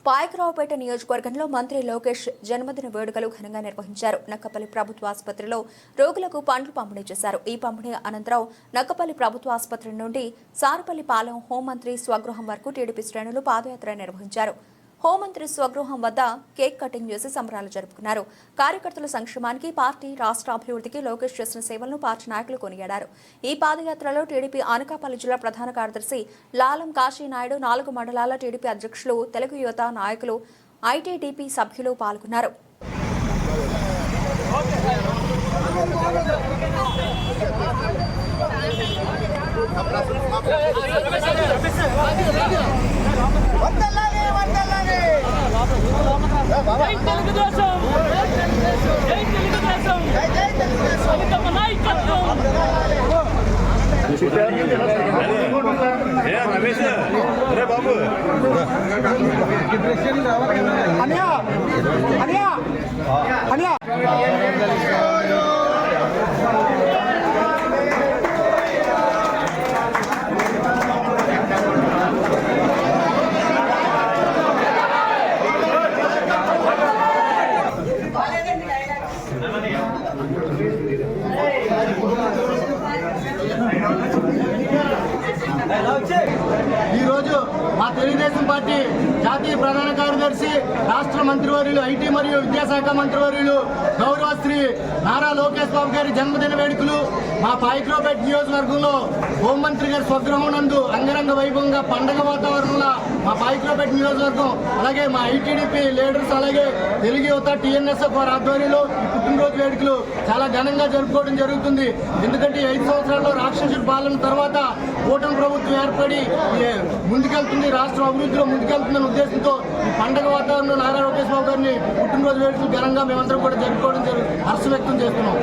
పాయకరావుపేట నియోజకవర్గంలో మంత్రి లోకేష్ జన్మదిన వేడుకలు ఘనంగా నిర్వహించారు. నక్కపల్లి ప్రభుత్వ ఆసుపత్రిలో రోగులకు పండ్లు పంపిణీ చేశారు. ఈ పంపిణీ అనంతరం నక్కపల్లి ప్రభుత్వ ఆసుపత్రి నుండి సారపల్లిపాలెం హోంమంత్రి స్వగృహం వరకు టీడీపీ శ్రేణులు పాదయాత్ర నిర్వహించారు. హోంమంత్రి స్వగృహం వద్ద కేక్ కటింగ్ చేసి సంబరాలు జరుపుకున్నారు. కార్యకర్తల సంక్షేమానికి, పార్టీ రాష్ట్ర అభివృద్ధికి లోకేష్ చేసిన సేవలను పార్టీ నాయకులు కొనియాడారు. ఈ పాదయాత్రలో టీడీపీ అనకాపల్లి జిల్లా ప్రధాన కార్యదర్శి లాలం కాశీనాయుడు, 4 మండలాల టీడీపీ అధ్యక్షులు, తెలుగు యువత నాయకులు, ఐటీడీపీ సభ్యులు పాల్గొన్నారు. ఈరోజు మా తెలుగుదేశం పార్టీ జాతీయ ప్రధాన కార్యదర్శి, రాష్ట్ర మంత్రివర్యులు, ఐటీ మరియు విద్యాశాఖ మంత్రివర్యులు గౌరవ శ్రీ నారా లోకేష్ బాబు గారి జన్మదిన వేడుకలు మా పాయకరావుపేట నియోజకవర్గంలో హోంమంత్రి గారి స్వగృహం నందు అంగరంగ వైభవంగా పండగ వాతావరణంలో మా పాయకరావుపేట నియోజకవర్గం, అలాగే మా ఐటీడీపీ లీడర్స్, అలాగే తెలుగు యువత టీఎన్ఎస్ఎఫ్ వారి ఆధ్వర్యంలో ఈ పుట్టినరోజు వేడుకలు చాలా ఘనంగా జరుపుకోవడం జరుగుతుంది. ఎందుకంటే 5 సంవత్సరాల్లో రాక్షసుడి పాలన తర్వాత కూటమి ప్రభుత్వం ఏర్పడి ముందుకెళ్తుంది, రాష్ట్రం అభివృద్ధిలో ముందుకెళ్తుందనే ఉద్దేశంతో ఈ పండగ వాతావరణంలో నారా లోకేష్ బాబు గారిని పుట్టినరోజు వేడుకలు ఘనంగా మేమందరం కూడా జరుపుకోవడం హర్షం వ్యక్తం చేస్తున్నాం.